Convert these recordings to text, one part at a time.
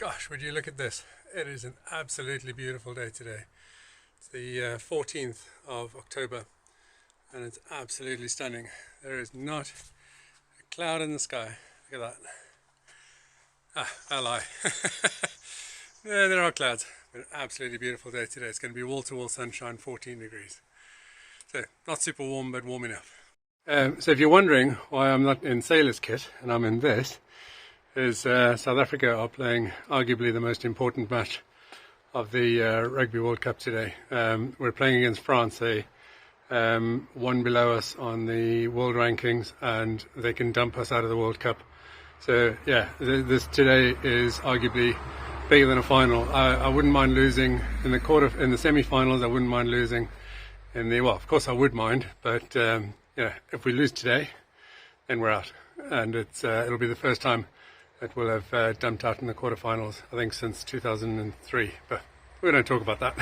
Gosh, would you look at this? It is an absolutely beautiful day today. It's the 14th of October and it's absolutely stunning. There is not a cloud in the sky. Look at that. I lie. Yeah, there are clouds, but an absolutely beautiful day today. It's going to be wall-to-wall sunshine, 14 degrees. So, not super warm, but warm enough. So if you're wondering why I'm not in sailor's kit and I'm in this, is South Africa are playing arguably the most important match of the Rugby World Cup today. We're playing against France. They one below us on the world rankings and they can dump us out of the World Cup. So yeah, this today is arguably bigger than a final. I wouldn't mind losing in the semi-finals. I wouldn't mind losing in the, well, of course I would mind, but yeah, if we lose today, then we're out, and it'll be the first time that we'll have dumped out in the quarterfinals, I think, since 2003. But we don't talk about that.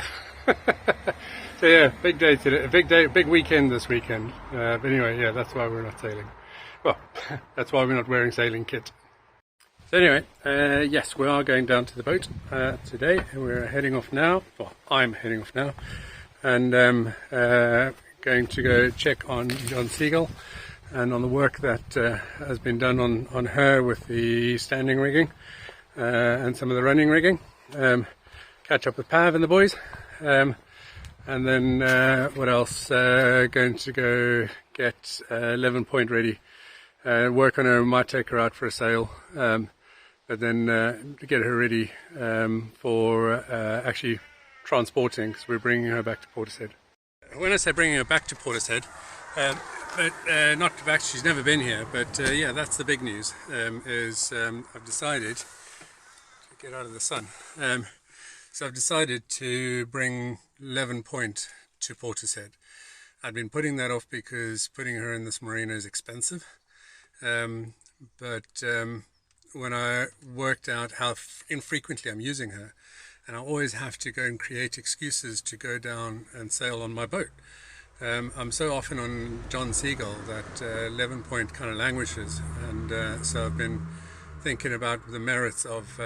So yeah, big day today, big weekend this weekend. But anyway, yeah, that's why we're not sailing. Well, that's why we're not wearing sailing kit. So anyway, yes, we are going down to the boat today. We're heading off now. Well, I'm heading off now, and going to go check on Jon Seagull and on the work that has been done on her with the standing rigging and some of the running rigging. Catch up with Pav and the boys, and then what else? Going to go get 11 Point ready. Work on her, might take her out for a sail, but then to get her ready for actually transporting, because we're bringing her back to Portishead. When I say bringing her back to Portishead, but not back, she's never been here, but yeah, that's the big news, is I've decided to get out of the sun. So I've decided to bring 11 Point to Portishead. I'd been putting that off because putting her in this marina is expensive, but when I worked out how infrequently I'm using her, and I always have to go and create excuses to go down and sail on my boat. I'm so often on Jon Seagull that 11 Point kind of languishes, and so I've been thinking about the merits of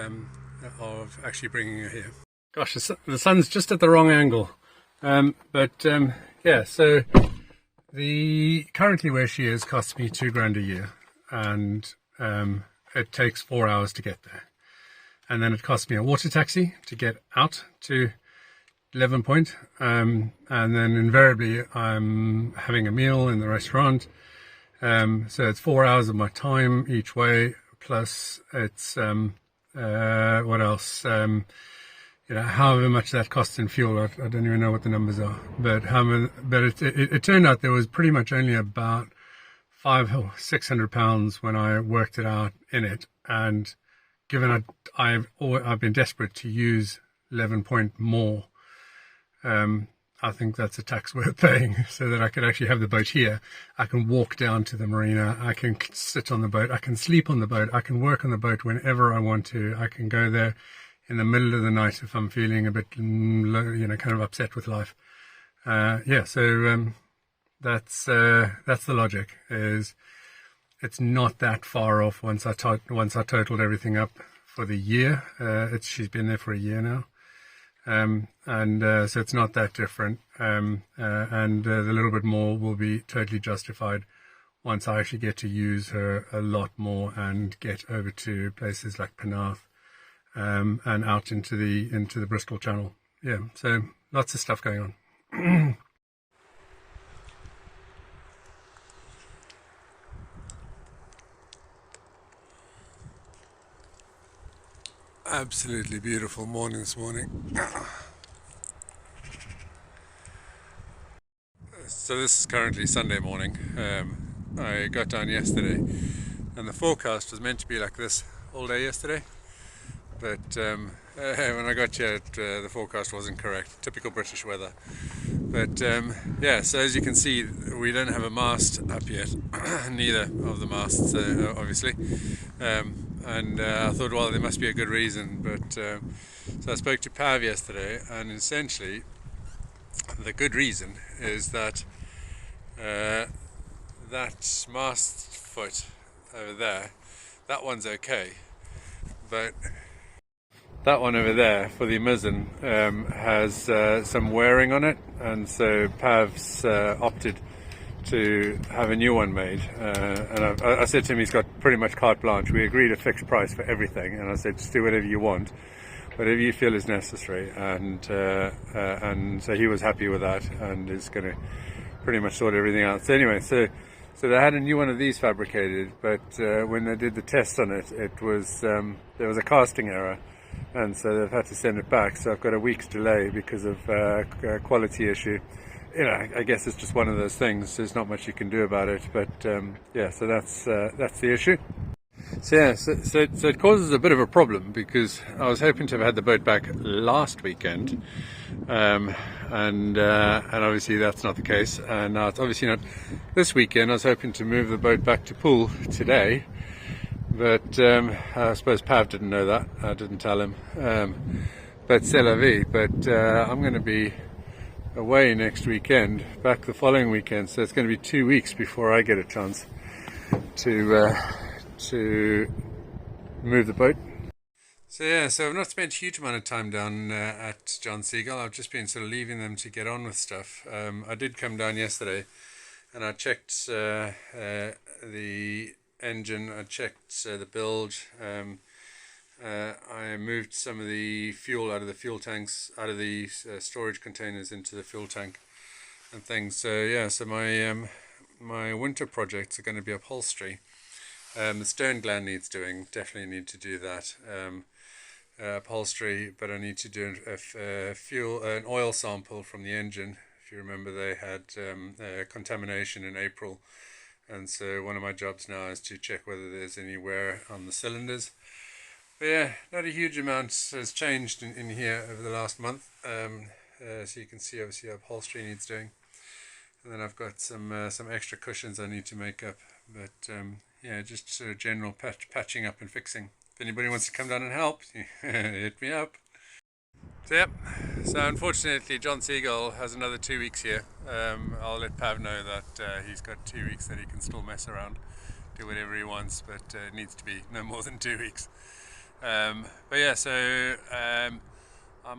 actually bringing her here. Gosh, the sun's just at the wrong angle, but yeah. So currently where she is costs me $2,000 a year, and it takes 4 hours to get there. And then it costs me a water taxi to get out to 11 Point. And then invariably I'm having a meal in the restaurant. So it's 4 hours of my time each way, plus it's, what else? You know, however much that costs in fuel, I don't even know what the numbers are. But it turned out there was pretty much only about £500 or £600 when I worked it out in it. And given I've been desperate to use 11 Point more, I think that's a tax worth paying, so that I could actually have the boat here. I can walk down to the marina, I can sit on the boat, I can sleep on the boat, I can work on the boat whenever I want to. I can go there in the middle of the night if I'm feeling a bit, you know, kind of upset with life. Yeah, so that's the logic. Is it's not that far off once I totaled everything up for the year. She's been there for a year now, and so it's not that different. And the little bit more will be totally justified once I actually get to use her a lot more and get over to places like Penarth, and out into the Bristol Channel. Yeah, so lots of stuff going on. Absolutely beautiful morning this morning. So this is currently Sunday morning. I got down yesterday and the forecast was meant to be like this all day yesterday, but when I got here the forecast wasn't correct. Typical British weather. But yeah, so as you can see, we don't have a mast up yet. Neither of the masts, obviously. And I thought, well, there must be a good reason. But so I spoke to Pav yesterday, and essentially the good reason is that that mast foot over there, that one's okay, but That one over there for the mizzen has some wearing on it, and so Pav's opted to have a new one made. And I said to him, he's got pretty much carte blanche. We agreed a fixed price for everything, and I said, just do whatever you want, whatever you feel is necessary. And so he was happy with that, and is going to pretty much sort everything out. So anyway, so they had a new one of these fabricated, but when they did the test on it, it was there was a casting error. And so they've had to send it back. So I've got a week's delay because of a quality issue. You know, I guess it's just one of those things. There's not much you can do about it. But yeah, so that's the issue. So yeah, so it causes a bit of a problem because I was hoping to have had the boat back last weekend, and obviously that's not the case. And now it's obviously not this weekend. I was hoping to move the boat back to Poole today. But I suppose Pav didn't know that. I didn't tell him. But c'est la vie. But I'm going to be away next weekend, back the following weekend. So it's going to be 2 weeks before I get a chance to move the boat. So yeah, so I've not spent a huge amount of time down at Jon Seagull. I've just been sort of leaving them to get on with stuff. I did come down yesterday, and I checked the engine, I checked the bilge, I moved some of the fuel out of the fuel tanks, out of the storage containers into the fuel tank and things. So yeah, so my winter projects are going to be upholstery. The stern gland needs doing, definitely need to do that. Upholstery, but I need to do an oil sample from the engine. If you remember, they had contamination in April. And so one of my jobs now is to check whether there's any wear on the cylinders. But yeah, not a huge amount has changed in here over the last month. So you can see obviously upholstery needs doing. And then I've got some extra cushions I need to make up. But yeah, just sort of general patching up and fixing. If anybody wants to come down and help, hit me up. So yep, so unfortunately Jon Seagull has another 2 weeks here. I'll let Pav know that he's got 2 weeks that he can still mess around, do whatever he wants, but it needs to be no more than 2 weeks. But yeah, so I'm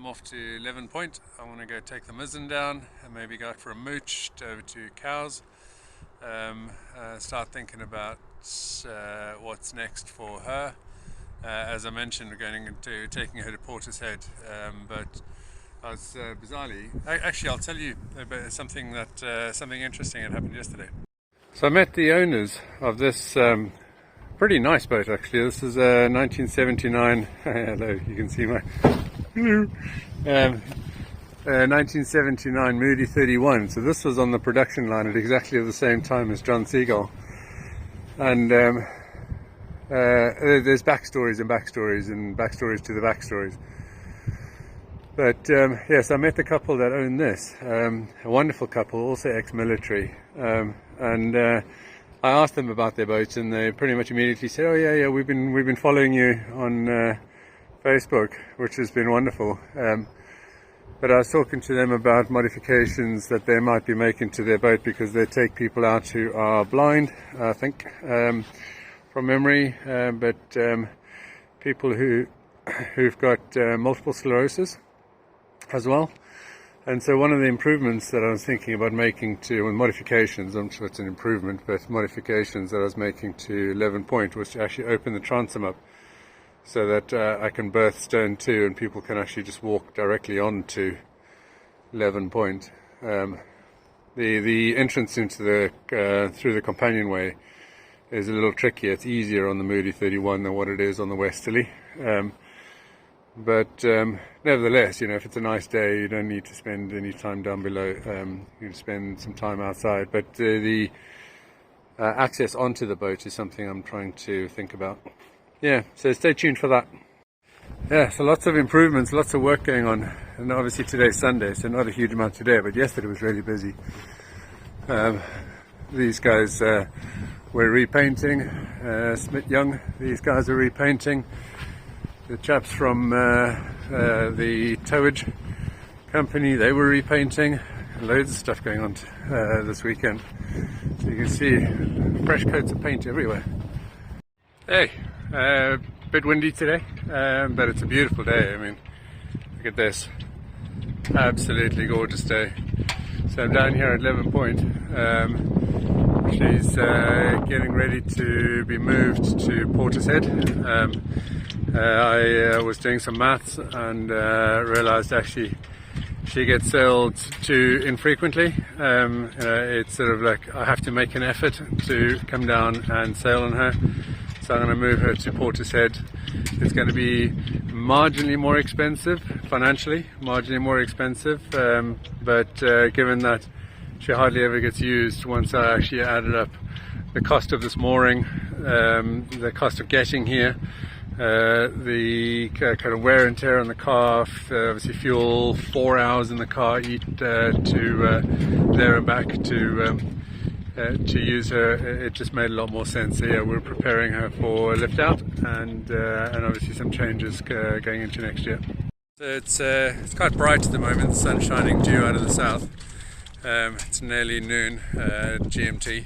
off to Leven Point. I want to go take the mizzen down and maybe go out for a mooch over to Cows. Start thinking about what's next for her. As I mentioned, we're going into taking her to Portishead, but I was bizarrely, actually I'll tell you about something interesting that happened yesterday. So I met the owners of this pretty nice boat actually. This is a 1979, hello, you can see my, 1979 Moody 31. So this was on the production line at exactly the same time as Jon Seagull. And there's backstories and backstories and backstories to the backstories. But yes, I met the couple that own this, a wonderful couple, also ex-military. And I asked them about their boats, and they pretty much immediately said, "Oh yeah, we've been following you on Facebook," which has been wonderful. But I was talking to them about modifications that they might be making to their boat because they take people out who are blind, I think, from memory, but people who've got multiple sclerosis as well. And so one of the improvements that I was thinking about making to, well, modifications, I'm sure it's an improvement, but modifications that I was making to Leven Point was to actually open the transom up so that I can berth stern 2 and people can actually just walk directly onto Leven Point. The entrance into the through the companionway is a little trickier. It's easier on the Moody 31 than what it is on the Westerly. But nevertheless, you know, if it's a nice day, you don't need to spend any time down below. You can spend some time outside. But the access onto the boat is something I'm trying to think about. Yeah, so stay tuned for that. Yeah, so lots of improvements, lots of work going on. And obviously today's Sunday, so not a huge amount today, but yesterday was really busy. These guys were repainting, Smith Young, these guys are repainting. The chaps from the towage company, they were repainting. Loads of stuff going on this weekend. So you can see fresh coats of paint everywhere. Hey, bit windy today, but it's a beautiful day. I mean, look at this, absolutely gorgeous day. So I'm down here at 11 Point. She's getting ready to be moved to Portishead. I was doing some maths and realized actually she gets sailed too infrequently. It's sort of like I have to make an effort to come down and sail on her. So I'm going to move her to Portishead. It's going to be marginally more expensive, financially, marginally more expensive, but given that she hardly ever gets used, once I actually added up the cost of this mooring, the cost of getting here, the kind of wear and tear on the car, obviously fuel, 4 hours in the car, to there and back to use her, it just made a lot more sense. So yeah, we're preparing her for lift out and obviously some changes going into next year. So it's quite bright at the moment. The sun's shining due out of the south. It's nearly noon GMT,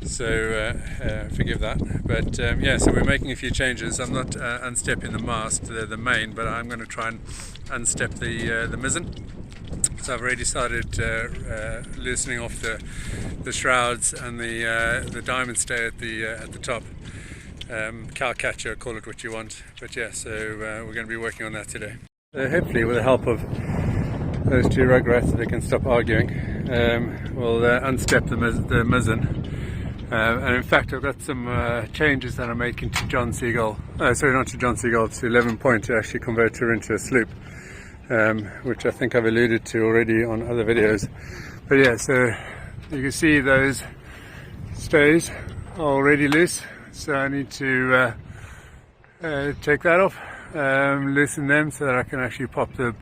so forgive that. But yeah, so we're making a few changes. I'm not unstepping the mast, the main, but I'm going to try and unstep the mizzen. So I've already started loosening off the shrouds and the diamond stay at the top. Cow catcher, call it what you want. But yeah, so we're going to be working on that today. Hopefully, with the help of those two rugrats, they can stop arguing. We'll unstep the mizzen. And in fact, I've got some changes that I'm making to Jon Seagull. Sorry, not to Jon Seagull, to 11 Point, to actually convert her into a sloop. Which I think I've alluded to already on other videos. But yeah, so you can see those stays are already loose, so I need to take that off, loosen them so that I can actually pop the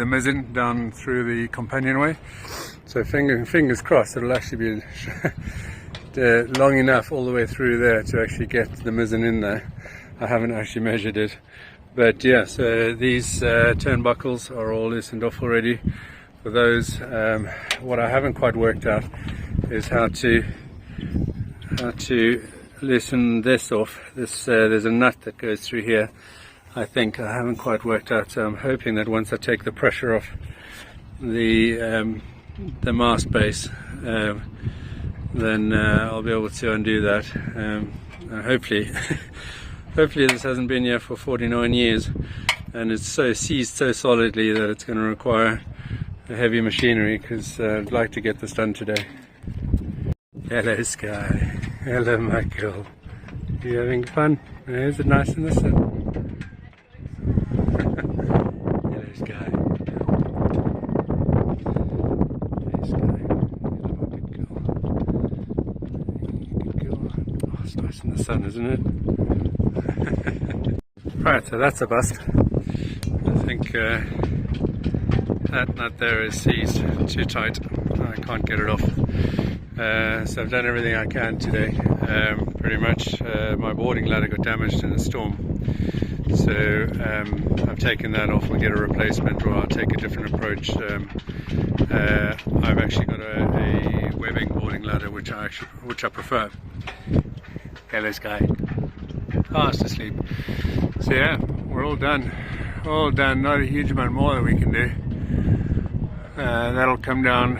mizzen down through the companionway. So fingers crossed it'll actually be long enough all the way through there to actually get the mizzen in there. I haven't actually measured it. But yeah, so these turnbuckles are all loosened off already. For those, what I haven't quite worked out is how to loosen this off. There's a nut that goes through here. I think I haven't quite worked out. So I'm hoping that once I take the pressure off the mast base, then I'll be able to undo that. Hopefully. Hopefully this hasn't been here for 49 years and it's so seized so solidly that it's going to require a heavy machinery, because I'd like to get this done today. Hello Sky, hello Michael, you having fun? Is it nice in the sun? Hello Sky. Hello Sky, hello my good girl. Good girl. Oh, it's nice in the sun, isn't it? Right, so that's a bust. I think that nut there is seized too tight. I can't get it off. So I've done everything I can today. Pretty much my boarding ladder got damaged in a storm. So I've taken that off. We'll get a replacement, or I'll take a different approach. I've actually got a webbing boarding ladder which I prefer. Hello Sky. Fast asleep. So yeah, we're all done. Not a huge amount more that we can do. That'll come down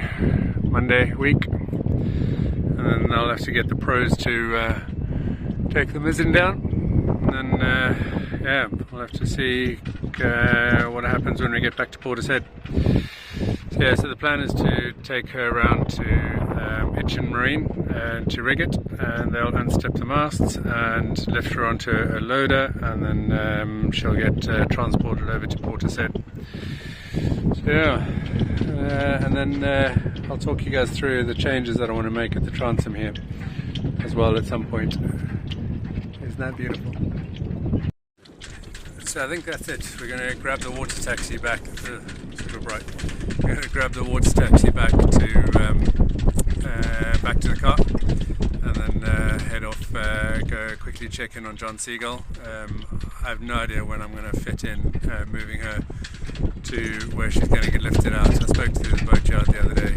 Monday week, and then I'll have to get the pros to take the mizzen down, and then yeah, we'll have to see what happens when we get back to Portishead. So yeah, so the plan is to take her around to Itchen Marine to rig it, and they'll unstep the masts and lift her onto a loader, and then she'll get transported over to Portishead. So yeah, and then I'll talk you guys through the changes that I want to make at the transom here as well at some point. Isn't that beautiful? So I think that's it. We're going to grab the water taxi back. Super bright. We're going to grab the water taxi back to the car, and then head off. Go quickly check in on Jon Seagull. I have no idea when I'm going to fit in moving her to where she's going to get lifted out. I spoke to the boatyard the other day,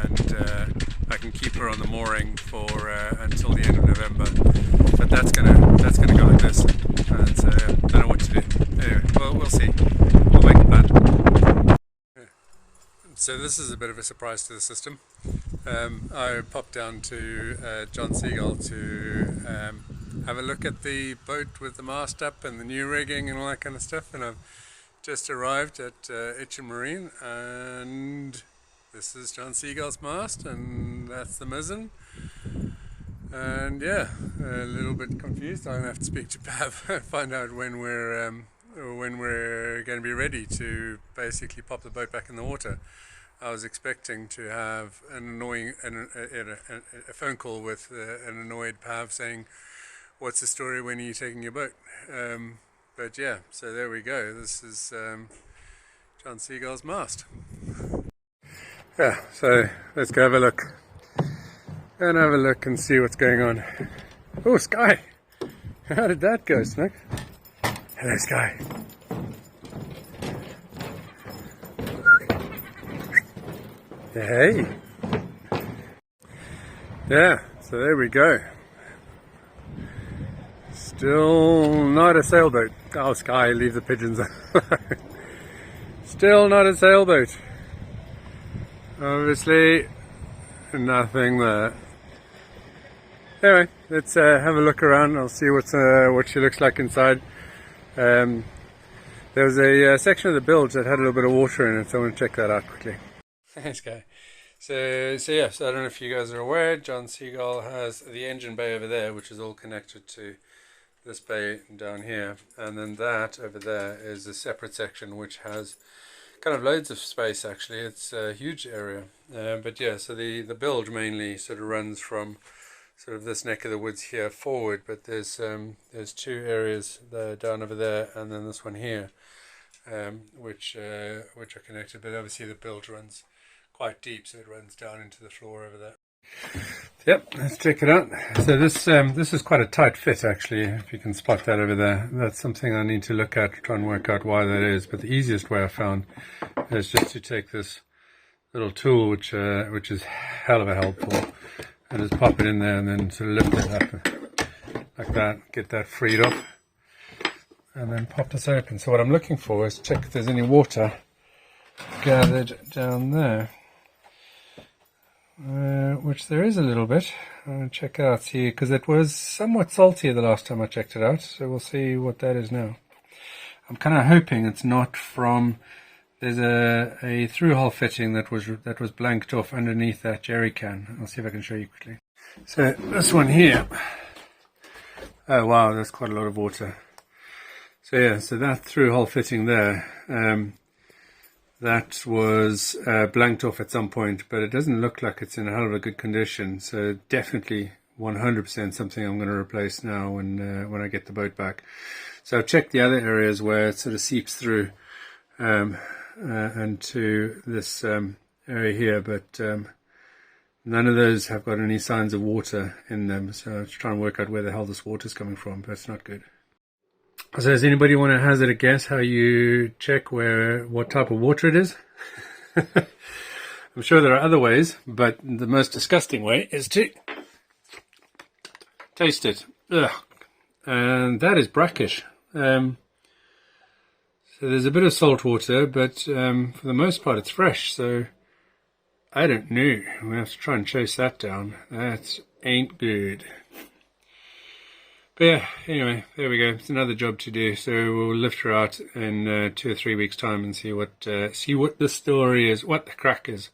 and I can keep her on the mooring for until the end of November. But that's gonna go like this. and so don't know what to do. Anyway, well, we'll see. We'll make a plan. So this is a bit of a surprise to the system. I popped down to Jon Seagull to have a look at the boat with the mast up and the new rigging and all that kind of stuff, and I've just arrived at Itchen Marine, and this is Jon Seagull's mast, and that's the mizzen. And yeah, a little bit confused. I'm going to have to speak to Pav, find out when we're going to be ready to basically pop the boat back in the water. I was expecting to have a phone call with an annoyed Pav saying, "What's the story? When are you taking your boat?" But yeah, so there we go. This is Jon Seagull's mast. Yeah, so let's go have a look. And have a look and see what's going on. Oh, Sky! How did that go, Snook? Hello, Sky. Hey! Yeah, so there we go. Still not a sailboat. Oh, Sky, leave the pigeons alone. Still not a sailboat. Obviously, nothing there. Anyway, let's have a look around. I'll see what she looks like inside. There was a section of the bilge that had a little bit of water in it, so I want to check that out quickly. Thanks, Guy. So I don't know if you guys are aware, Jon Seagull has the engine bay over there, which is all connected to this bay down here, and then that over there is a separate section which has kind of loads of space. Actually, it's a huge area. But yeah, so the bilge mainly sort of runs from sort of this neck of the woods here forward, but there's two areas down over there, and then this one here, which are connected. But obviously the bilge runs quite deep, so it runs down into the floor over there. Yep, let's check it out. So this is quite a tight fit, actually. If you can spot that over there, that's something I need to look at to try and work out why that is. But the easiest way I found is just to take this little tool, which is hell of a helpful, and just pop it in there and then sort of lift it up like that, get that freed up, and then pop this open. So what I'm looking for is check if there's any water gathered down there, which there is a little bit. I'm going to check it out, see, because it was somewhat salty the last time I checked it out, so we'll see what that is now. I'm kind of hoping it's not from... There's a through-hole fitting that was blanked off underneath that jerry can. I'll see if I can show you quickly. So this one here. Oh wow, that's quite a lot of water. So yeah, so that through-hole fitting there, that was blanked off at some point, but it doesn't look like it's in a hell of a good condition. So definitely 100% something I'm going to replace now when I get the boat back. So I've checked the other areas where it sort of seeps through. And to this area here, but none of those have got any signs of water in them, so I was trying to work out where the hell this water is coming from, but it's not good. So does anybody want to hazard a guess how you check what type of water it is? I'm sure there are other ways, but the most disgusting way is to taste it. Ugh. And that is brackish. So there's a bit of salt water, but for the most part it's fresh, so I don't know. We have to try and chase that down. That ain't good. But yeah, anyway, there we go. It's another job to do, so we'll lift her out in 2 or 3 weeks' time and see what the story is, what the crack is.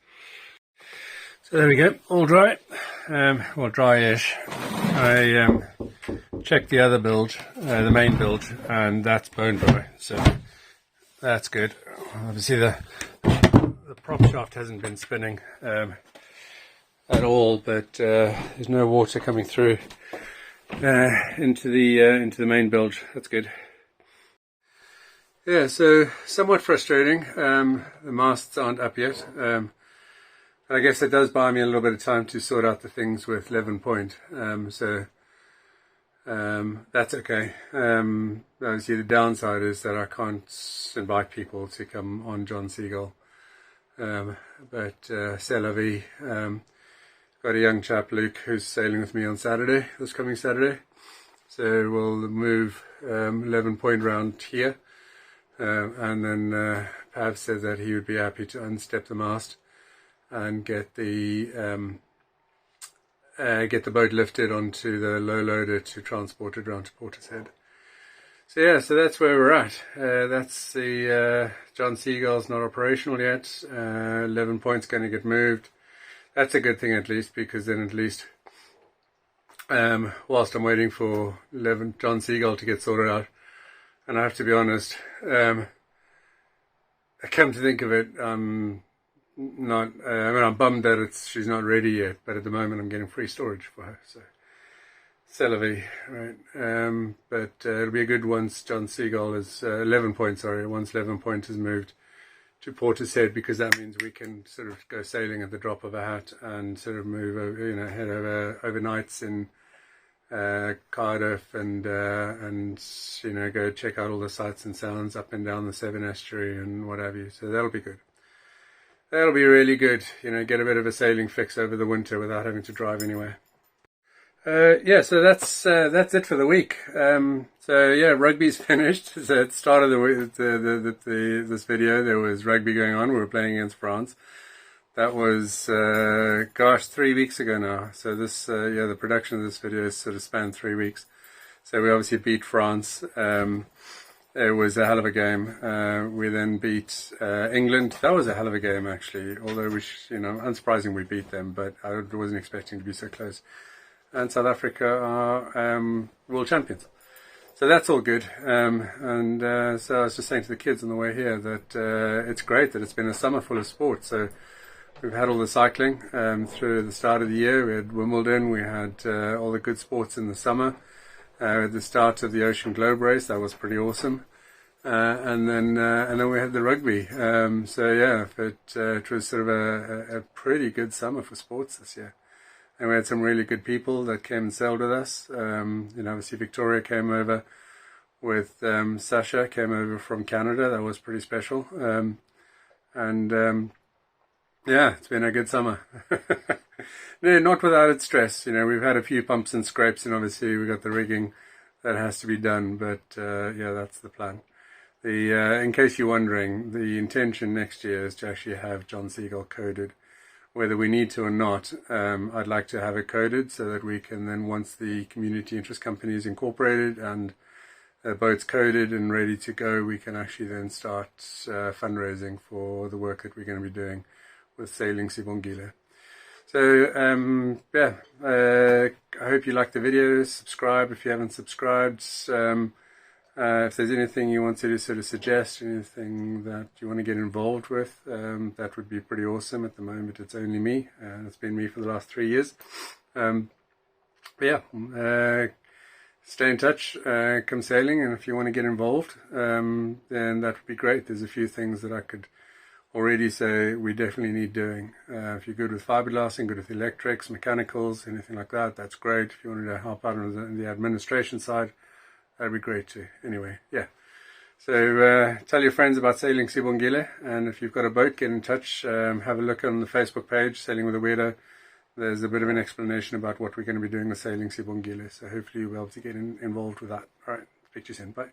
So there we go, all dry. Well, dry-ish. I checked the other bilge, the main bilge, and that's bone dry, so that's good. Obviously the prop shaft hasn't been spinning at all, but there's no water coming through into the main bilge. That's good. Yeah, so somewhat frustrating. The masts aren't up yet. I guess it does buy me a little bit of time to sort out the things with Leven Point. So that's okay. Obviously the downside is that I can't invite people to come on Jon Seagull. But c'est la vie. Got a young chap, Luke, who's sailing with me on Saturday, this coming Saturday. So we'll move 11-point round here, and then Pav said that he would be happy to unstep the mast and get the boat lifted onto the low loader to transport it around to Portishead. So yeah, so that's where we're at. That's the Jon Seagull's not operational yet. 11 points going to get moved. That's a good thing at least, because then at least whilst I'm waiting for Jon Seagull to get sorted out, and I have to be honest, I come to think of it, I'm bummed that she's not ready yet, but at the moment I'm getting free storage for her, so Celavi, right? But it'll be a good once Jon Seagull is 11 points, once 11 points is moved to Portishead, because that means we can sort of go sailing at the drop of a hat and sort of move over, head over overnights in Cardiff and go check out all the sights and sounds up and down the Severn Estuary and what have you. So that'll be good. That'll be really good. Get a bit of a sailing fix over the winter without having to drive anywhere. Yeah, so that's it for the week. So yeah, rugby's finished. So at the start of this video, there was rugby going on. We were playing against France. That was 3 weeks ago now. So this the production of this video has sort of spanned 3 weeks. So we obviously beat France. It was a hell of a game. We then beat England. That was a hell of a game actually. Although unsurprisingly we beat them, but I wasn't expecting to be so close. And South Africa are world champions. So that's all good. So I was just saying to the kids on the way here that it's great that it's been a summer full of sports. So we've had all the cycling through the start of the year. We had Wimbledon. We had all the good sports in the summer. At the start of the Ocean Globe race, that was pretty awesome. And then we had the rugby. So yeah, it was sort of a pretty good summer for sports this year. And we had some really good people that came and sailed with us. Obviously Victoria came over with Sasha, came over from Canada. That was pretty special. Yeah, it's been a good summer. No, not without its stress. We've had a few bumps and scrapes, and obviously we've got the rigging that has to be done. But yeah, that's the plan. In case you're wondering, the intention next year is to actually have Jon Seagull coded. Whether we need to or not, I'd like to have it coded so that we can then, once the community interest company is incorporated and the boat's coded and ready to go, we can actually then start fundraising for the work that we're going to be doing with Sailing Sibongile. So I hope you liked the video. Subscribe if you haven't subscribed. If there's anything you want to sort of suggest, anything that you want to get involved with, that would be pretty awesome. At the moment it's only me, it's been me for the last 3 years. Stay in touch, come sailing, and if you want to get involved, then that would be great. There's a few things that I could already say we definitely need doing. If you're good with fiberglassing, good with electrics, mechanicals, anything like that, that's great. If you wanted to help out on the administration side, that'd be great too. Anyway, yeah. So tell your friends about Sailing Sibongile, and if you've got a boat, get in touch. Have a look on the Facebook page, Sailing with a Weirdo. There's a bit of an explanation about what we're going to be doing with Sailing Sibongile, so hopefully you'll be able to get involved with that. Alright, speak to you soon. Bye.